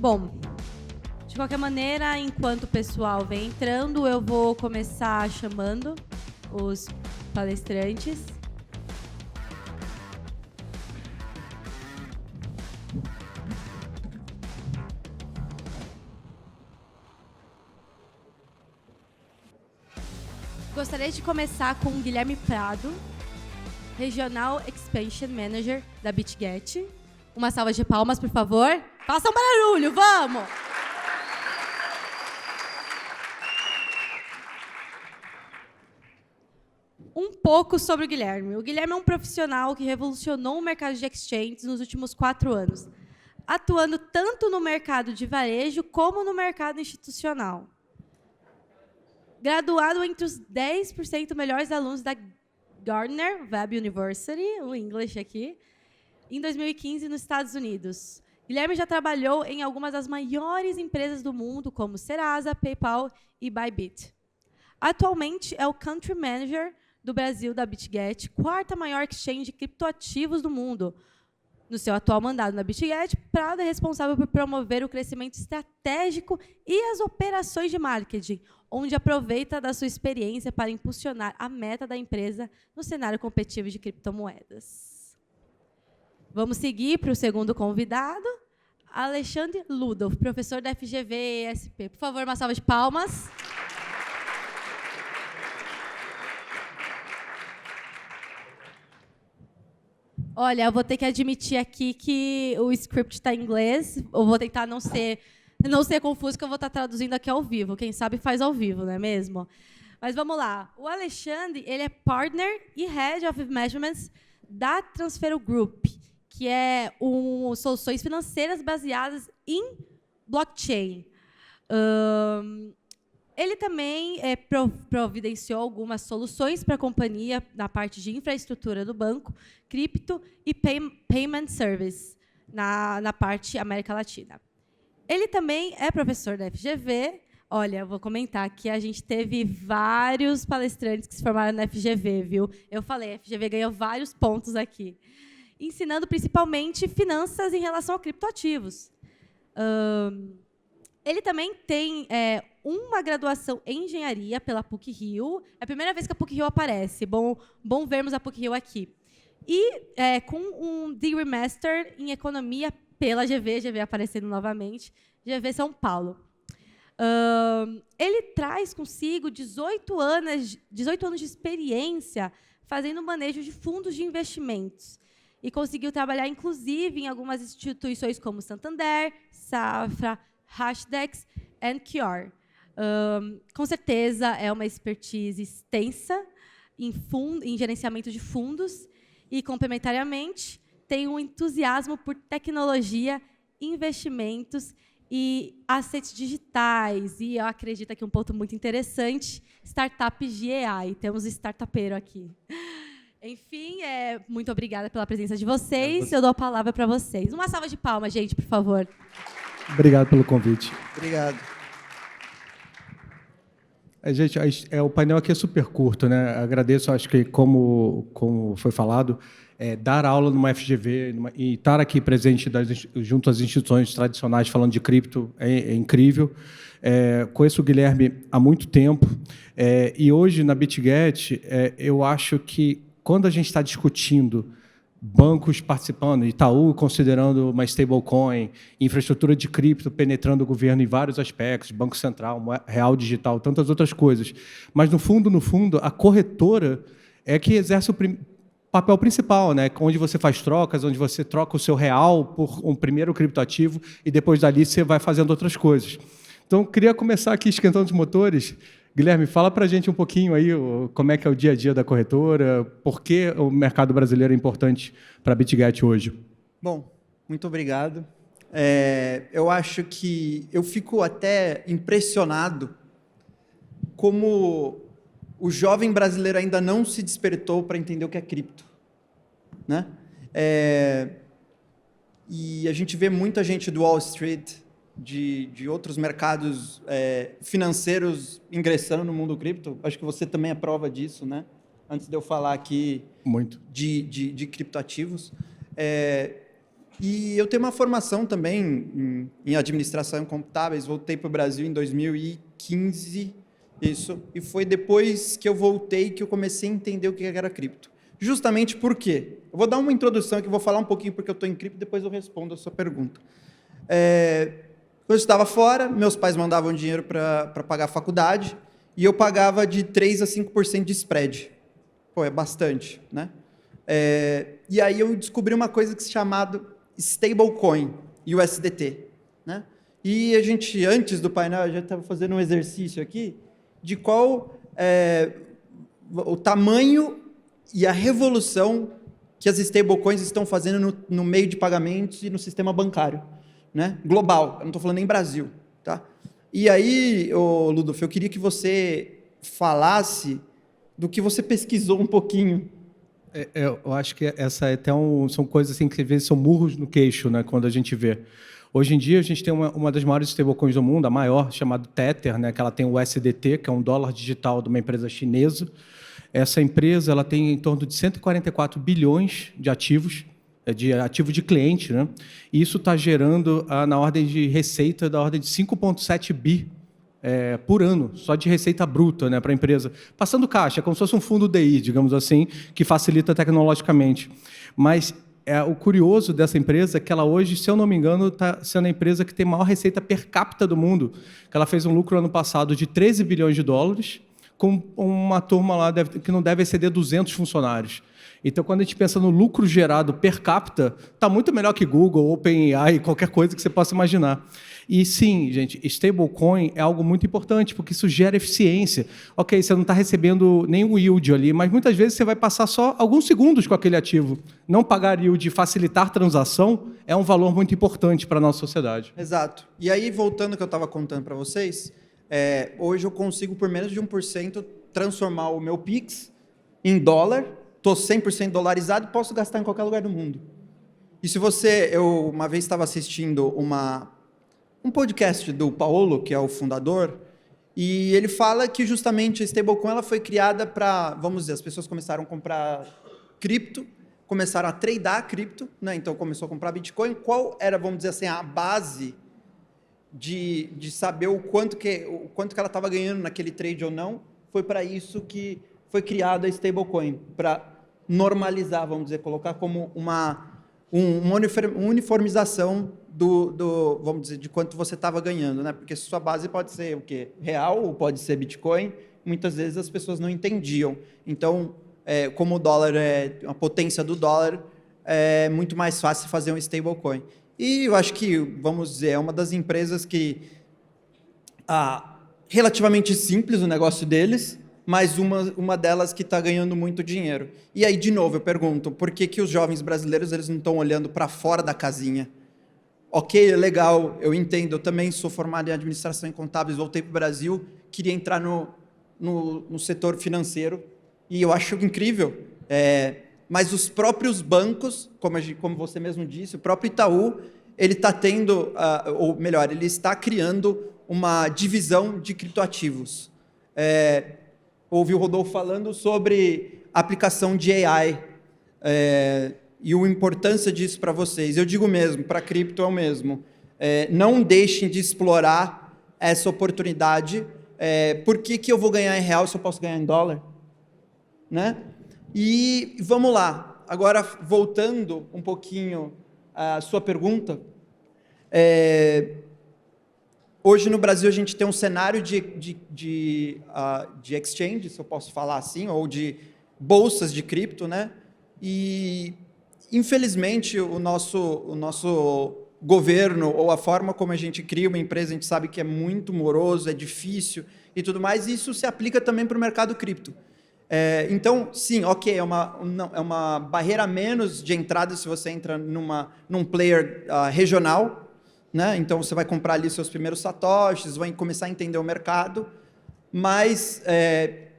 Bom, de qualquer maneira, enquanto o pessoal vem entrando, eu vou começar chamando os palestrantes. Gostaria de começar com o Guilherme Prado, Regional Expansion Manager da BitGet. Uma salva de palmas, por favor. Façam barulho, vamos! Um pouco sobre o Guilherme. O Guilherme é um profissional que revolucionou o mercado de exchanges nos últimos 4 anos, atuando tanto no mercado de varejo como no mercado institucional. Graduado entre os 10% melhores alunos da Gardner Web University, o inglês aqui, em 2015 nos Estados Unidos. Guilherme já trabalhou em algumas das maiores empresas do mundo, como Serasa, PayPal e Bybit. Atualmente é o Country Manager do Brasil da BitGet, quarta maior exchange de criptoativos do mundo. No seu atual mandato na BitGet, Prado é responsável por promover o crescimento estratégico e as operações de marketing, onde aproveita da sua experiência para impulsionar a meta da empresa no cenário competitivo de criptomoedas. Vamos seguir para o segundo convidado, Alexandre Ludolf, professor da FGV-ESP. Por favor, uma salva de palmas. Olha, eu vou ter que admitir aqui que o script está em inglês. Eu vou tentar não ser confuso, que eu vou estar traduzindo aqui ao vivo. Quem sabe faz ao vivo, não é mesmo? Mas vamos lá. O Alexandre, ele é Partner e Head of Measurements da Transfero Group, que é soluções financeiras baseadas em blockchain. Ele também providenciou algumas soluções para a companhia na parte de infraestrutura do banco, cripto e payment service na parte América Latina. Ele também é professor da FGV. Olha, eu vou comentar que a gente teve vários palestrantes que se formaram na FGV, viu? Eu falei, a FGV ganhou vários pontos aqui, ensinando principalmente finanças em relação a criptoativos. Ele também tem uma graduação em engenharia pela PUC-Rio. É a primeira vez que a PUC-Rio aparece. Bom vermos a PUC-Rio aqui. E com um degree master em economia pela GV aparecendo novamente, GV São Paulo. Ele traz consigo 18 anos de experiência fazendo manejo de fundos de investimentos. E conseguiu trabalhar, inclusive, em algumas instituições como Santander, Safra, Hashdex e Kior. Com certeza, é uma expertise extensa em gerenciamento de fundos e, complementariamente, tem um entusiasmo por tecnologia, investimentos e assets digitais. E eu acredito que um ponto muito interessante, startups de AI. Temos startupeiro aqui. Enfim, muito obrigada pela presença de vocês. Eu dou a palavra para vocês. Uma salva de palmas, gente, por favor. Obrigado pelo convite. Obrigado. Gente, o painel aqui é super curto, né? Agradeço, acho que, como foi falado, dar aula numa FGV e estar aqui presente junto às instituições tradicionais falando de cripto é incrível. Conheço o Guilherme há muito tempo e hoje, na BitGet, eu acho que, quando a gente está discutindo bancos participando, Itaú considerando uma stablecoin, infraestrutura de cripto penetrando o governo em vários aspectos, Banco Central, real digital, tantas outras coisas. Mas, no fundo, a corretora é que exerce o papel principal, né? Onde você faz trocas, onde você troca o seu real por um primeiro criptoativo e depois dali você vai fazendo outras coisas. Então, queria começar aqui esquentando os motores. Guilherme, fala para a gente um pouquinho aí como é que é o dia a dia da corretora, por que o mercado brasileiro é importante para a BitGet hoje. Bom, muito obrigado. Eu acho que eu fico até impressionado como o jovem brasileiro ainda não se despertou para entender o que é cripto, né? E a gente vê muita gente do Wall Street, de outros mercados financeiros ingressando no mundo cripto. Acho que você também é prova disso, né? Antes de eu falar aqui muito de criptoativos. E eu tenho uma formação também em administração contábeis, voltei para o Brasil em 2015, e foi depois que eu voltei que eu comecei a entender o que era cripto. Justamente por quê? Eu vou dar uma introdução aqui, vou falar um pouquinho porque eu estou em cripto, depois eu respondo a sua pergunta. Quando eu estava fora, meus pais mandavam dinheiro para pagar a faculdade, e eu pagava de 3% a 5% de spread. Pô, é bastante, né? E aí eu descobri uma coisa que se chamava stablecoin, USDT, né? E a gente, antes do painel, já estava fazendo um exercício aqui de qual o tamanho e a revolução que as stablecoins estão fazendo no meio de pagamentos e no sistema bancário, né? Global, eu não estou falando nem Brasil, tá? E aí, Ludolf, eu queria que você falasse do que você pesquisou um pouquinho. Eu acho que essa são coisas assim que às vezes são murros no queixo, né, quando a gente vê. Hoje em dia a gente tem uma das maiores stablecoins do mundo, a maior, chamada Tether, né, que ela tem o USDT, que é um dólar digital de uma empresa chinesa. Essa empresa ela tem em torno de 144 bilhões de ativos, de ativo de cliente, né? E isso está gerando na ordem de receita da ordem de 5,7 bi por ano, só de receita bruta, né, para a empresa. Passando caixa, como se fosse um fundo DI, digamos assim, que facilita tecnologicamente. Mas o curioso dessa empresa é que ela hoje, se eu não me engano, está sendo a empresa que tem maior receita per capita do mundo, que ela fez um lucro ano passado de 13 bilhões de dólares, com uma turma lá que não deve exceder 200 funcionários. Então, quando a gente pensa no lucro gerado per capita, está muito melhor que Google, OpenAI, qualquer coisa que você possa imaginar. E sim, gente, stablecoin é algo muito importante, porque isso gera eficiência. Ok, você não está recebendo nenhum yield ali, mas muitas vezes você vai passar só alguns segundos com aquele ativo. Não pagar yield e facilitar transação é um valor muito importante para a nossa sociedade. Exato. E aí, voltando ao que eu estava contando para vocês, hoje eu consigo, por menos de 1%, transformar o meu Pix em dólar, estou 100% dolarizado e posso gastar em qualquer lugar do mundo. E se eu uma vez estava assistindo um podcast do Paolo, que é o fundador, e ele fala que justamente a stablecoin ela foi criada para, vamos dizer, as pessoas começaram a comprar cripto, começaram a tradear cripto, né? Então começou a comprar Bitcoin. Qual era, vamos dizer assim, a base de saber o quanto que ela estava ganhando naquele trade ou não? Foi para isso que foi criada a stablecoin, para normalizar, vamos dizer, colocar como uma uniformização vamos dizer, de quanto você estava ganhando, né? Porque sua base pode ser o quê? Real ou pode ser Bitcoin. Muitas vezes as pessoas não entendiam. Então, como o dólar a potência do dólar, é muito mais fácil fazer um stablecoin. E eu acho que, vamos dizer, é uma das empresas que relativamente simples o negócio deles, mas uma delas que está ganhando muito dinheiro. E aí, de novo, eu pergunto, por que os jovens brasileiros eles não estão olhando para fora da casinha? Ok, legal, eu entendo, eu também sou formado em administração e contábeis, voltei para o Brasil, queria entrar no setor financeiro, e eu acho incrível, mas os próprios bancos, como você mesmo disse, o próprio Itaú, ele está tendo, ou melhor, ele está criando uma divisão de criptoativos. Ouvi o Rodolfo falando sobre aplicação de AI, e a importância disso para vocês. Eu digo mesmo, para cripto é o mesmo. Não deixem de explorar essa oportunidade. Por que eu vou ganhar em real se eu posso ganhar em dólar? Né? E vamos lá. Agora, voltando um pouquinho à sua pergunta. Hoje no Brasil a gente tem um cenário de exchange, se eu posso falar assim, ou de bolsas de cripto, né? E infelizmente o nosso governo ou a forma como a gente cria uma empresa, a gente sabe que é muito moroso, é difícil e tudo mais, e isso se aplica também para o mercado cripto. Então, sim, ok, é uma barreira a menos de entrada se você entra num player regional, né? Então você vai comprar ali seus primeiros satoshis, vai começar a entender o mercado, mas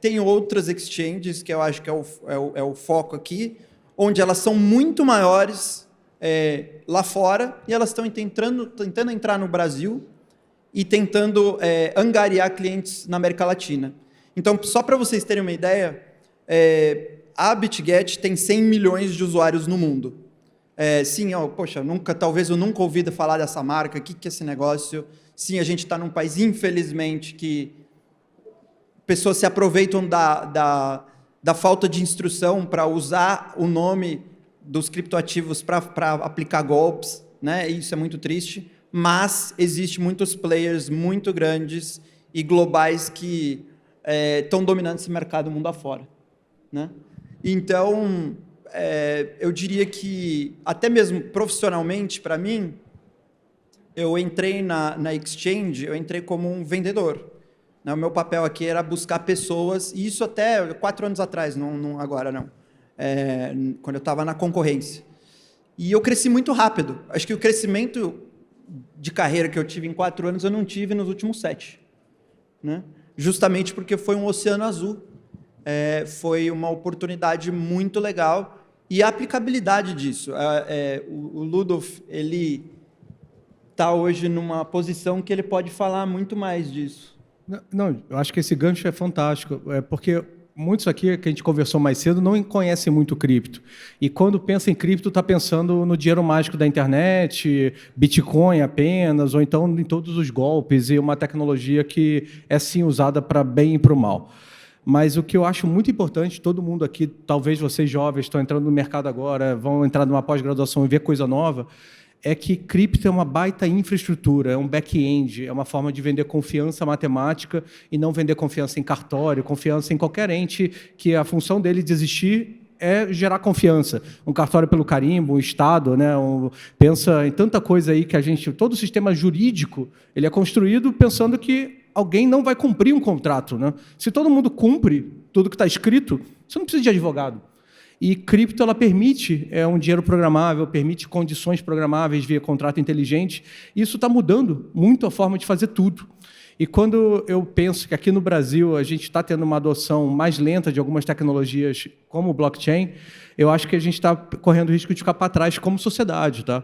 tem outras exchanges que eu acho que é o foco aqui, onde elas são muito maiores lá fora e elas estão tentando entrar no Brasil e tentando angariar clientes na América Latina. Então, só para vocês terem uma ideia, a BitGet tem 100 milhões de usuários no mundo. Sim, poxa, talvez eu nunca ouvi falar dessa marca, o que é esse negócio? Sim, a gente está num país, infelizmente, que pessoas se aproveitam da falta de instrução para usar o nome dos criptoativos para aplicar golpes, né? Isso é muito triste, mas existem muitos players muito grandes e globais que estão dominando esse mercado mundo afora, né? Então, eu diria que, até mesmo profissionalmente, para mim, eu entrei na Exchange, eu entrei como um vendedor. O meu papel aqui era buscar pessoas, e isso até 4 anos atrás, não agora não, quando eu estava na concorrência. E eu cresci muito rápido. Acho que o crescimento de carreira que eu tive em 4 anos, eu não tive nos últimos 7. Né? Justamente porque foi um oceano azul. Foi uma oportunidade muito legal. E a aplicabilidade disso. O Ludolf, ele está hoje numa posição que ele pode falar muito mais disso. Não, eu acho que esse gancho é fantástico, porque muitos aqui que a gente conversou mais cedo não conhecem muito cripto. E quando pensa em cripto, está pensando no dinheiro mágico da internet, Bitcoin apenas, ou então em todos os golpes, e uma tecnologia que é sim usada para bem e para o mal. Mas o que eu acho muito importante, todo mundo aqui, talvez vocês jovens estão entrando no mercado agora, vão entrar numa pós-graduação e ver coisa nova, é que cripto é uma baita infraestrutura, é um back-end, é uma forma de vender confiança matemática e não vender confiança em cartório, confiança em qualquer ente que a função dele de existir é gerar confiança. Um cartório pelo carimbo, um Estado, né? Pensa em tanta coisa aí que a gente... Todo o sistema jurídico ele é construído pensando que alguém não vai cumprir um contrato. Né? Se todo mundo cumpre tudo que está escrito, você não precisa de advogado. E cripto ela permite um dinheiro programável, permite condições programáveis via contrato inteligente. Isso está mudando muito a forma de fazer tudo. E quando eu penso que aqui no Brasil a gente está tendo uma adoção mais lenta de algumas tecnologias como o blockchain, eu acho que a gente está correndo o risco de ficar para trás como sociedade. Tá?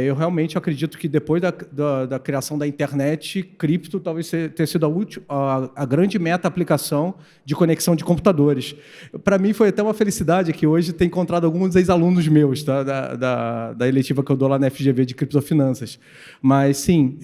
Eu realmente acredito que depois da criação da internet, cripto talvez tenha sido a grande meta-aplicação de conexão de computadores. Para mim foi até uma felicidade que hoje ter encontrado alguns ex-alunos meus tá? da eletiva que eu dou lá na FGV de criptofinanças. Mas, sim,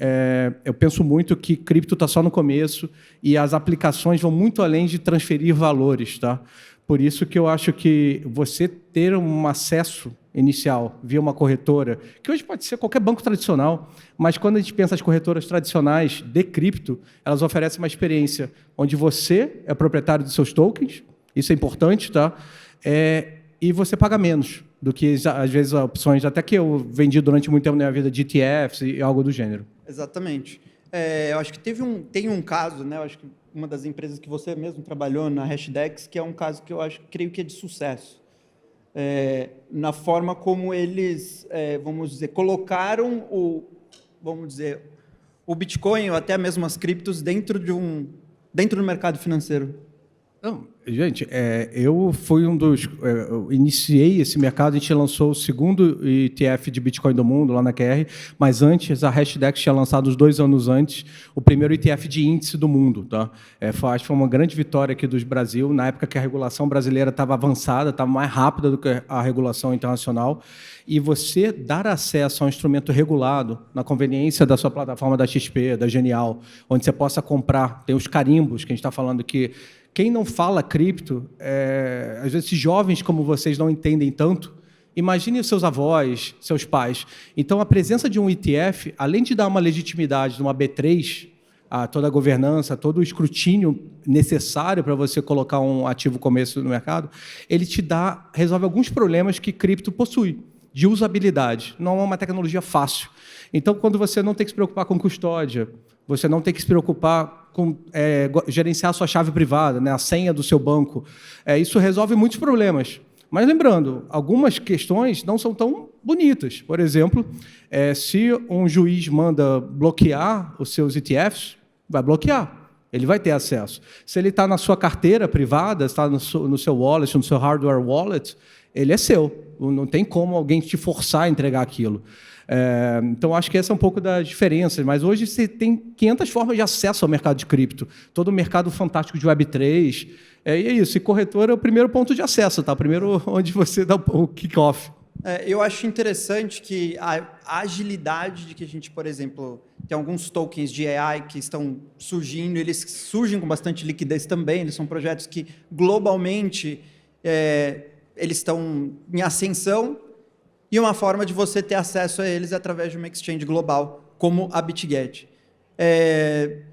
eu penso muito que cripto está só no começo e as aplicações vão muito além de transferir valores. Tá? Por isso que eu acho que você ter um acesso inicial via uma corretora, que hoje pode ser qualquer banco tradicional, mas quando a gente pensa as corretoras tradicionais de cripto, elas oferecem uma experiência onde você é proprietário dos seus tokens, isso é importante, tá? E você paga menos do que, às vezes, opções, até que eu vendi durante muito tempo na minha vida de ETFs e algo do gênero. Exatamente. Eu acho que tem um caso, né? Eu acho que uma das empresas que você mesmo trabalhou na Hashdex, que é um caso que creio que é de sucesso. Na forma como eles, vamos dizer, colocaram o Bitcoin ou até mesmo as criptos dentro do mercado financeiro. Não, gente, eu fui eu iniciei esse mercado, a gente lançou o segundo ETF de Bitcoin do mundo, lá na QR, mas antes, a Hashdex tinha lançado, uns 2 anos antes, o primeiro ETF de índice do mundo. Tá? Acho que foi uma grande vitória aqui do Brasil, na época que a regulação brasileira estava avançada, estava mais rápida do que a regulação internacional, e você dar acesso a um instrumento regulado, na conveniência da sua plataforma da XP, da Genial, onde você possa comprar, tem os carimbos, que a gente está falando que quem não fala cripto, às vezes jovens como vocês não entendem tanto, imagine os seus avós, seus pais. Então, a presença de um ETF, além de dar uma legitimidade de uma B3, a toda a governança, todo o escrutínio necessário para você colocar um ativo como esse no mercado, ele resolve alguns problemas que cripto possui, de usabilidade. Não é uma tecnologia fácil. Então, quando você não tem que se preocupar com custódia, você não tem que se preocupar com gerenciar a sua chave privada, né, a senha do seu banco. Isso resolve muitos problemas. Mas, lembrando, algumas questões não são tão bonitas. Por exemplo, se um juiz manda bloquear os seus ETFs, vai bloquear. Ele vai ter acesso. Se ele está na sua carteira privada, está no seu wallet, no seu hardware wallet, ele é seu. Não tem como alguém te forçar a entregar aquilo. Então, acho que essa é um pouco da diferença. Mas hoje você tem 500 formas de acesso ao mercado de cripto. Todo o mercado fantástico de Web3. E é isso. E corretora é o primeiro ponto de acesso, tá? O primeiro onde você dá o kick-off. Eu acho interessante que a agilidade de que a gente, por exemplo, tem alguns tokens de AI que estão surgindo, eles surgem com bastante liquidez também, eles são projetos que globalmente eles estão em ascensão, e uma forma de você ter acesso a eles é através de uma exchange global, como a BitGet.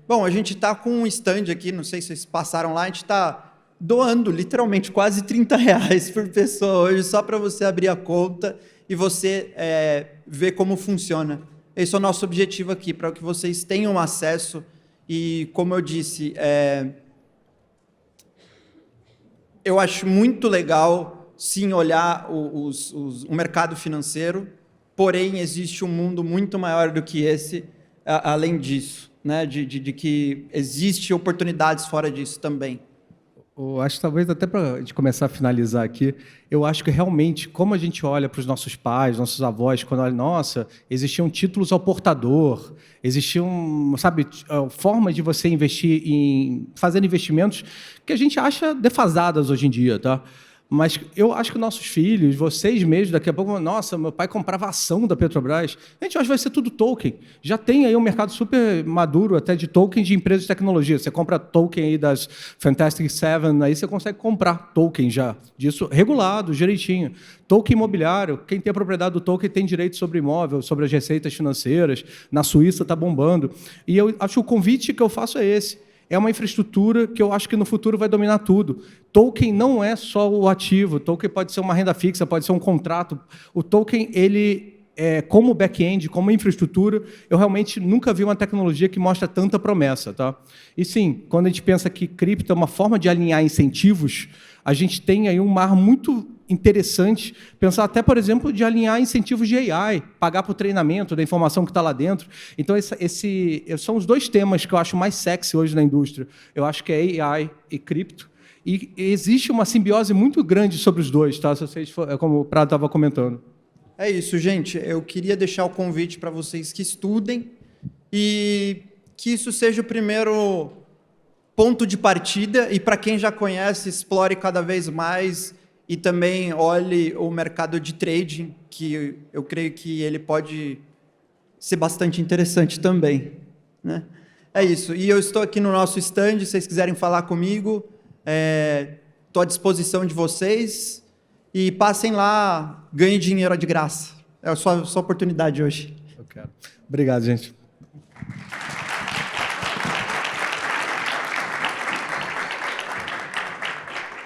Bom, a gente está com um stand aqui, não sei se vocês passaram lá, a gente está doando literalmente quase R$30 por pessoa hoje, só para você abrir a conta e você ver como funciona. Esse é o nosso objetivo aqui, para que vocês tenham acesso. E, como eu disse, eu acho muito legal, sim, olhar o mercado financeiro, porém, existe um mundo muito maior do que esse, além disso, né? de que existem oportunidades fora disso também. Eu acho que talvez até para a gente começar a finalizar aqui, eu acho que realmente, como a gente olha para os nossos pais, nossos avós, quando olha, nossa, existiam títulos ao portador, existiam, sabe, formas de você investir fazer investimentos que a gente acha defasadas hoje em dia, tá? Mas eu acho que nossos filhos, vocês mesmos, daqui a pouco, nossa, meu pai comprava ação da Petrobras. Gente, acho que vai ser tudo token. Já tem aí um mercado super maduro até de token de empresas de tecnologia. Você compra token aí das Fantastic Seven, aí você consegue comprar token já, disso regulado, direitinho. Token imobiliário, quem tem a propriedade do token tem direito sobre imóvel, sobre as receitas financeiras. Na Suíça está bombando. E eu acho que o convite que eu faço é esse. É uma infraestrutura que eu acho que no futuro vai dominar tudo. Token não é só o ativo, token pode ser uma renda fixa, pode ser um contrato. O token, ele, como back-end, como infraestrutura, eu realmente nunca vi uma tecnologia que mostra tanta promessa. Tá? E sim, quando a gente pensa que cripto é uma forma de alinhar incentivos, a gente tem aí um mar muito interessante, pensar até, por exemplo, de alinhar incentivos de AI, pagar para o treinamento da informação que está lá dentro. Então, são os dois temas que eu acho mais sexy hoje na indústria. Eu acho que é AI e cripto. E existe uma simbiose muito grande sobre os dois, tá? Se vocês, como o Prado estava comentando. É isso, gente. Eu queria deixar o convite para vocês que estudem e que isso seja o primeiro ponto de partida, e para quem já conhece, explore cada vez mais e também olhe o mercado de trading, que eu creio que ele pode ser bastante interessante também, né? É isso. E eu estou aqui no nosso stand, se vocês quiserem falar comigo, estou à disposição de vocês. E passem lá, ganhem dinheiro de graça. É a sua oportunidade hoje. Eu quero. Obrigado, gente.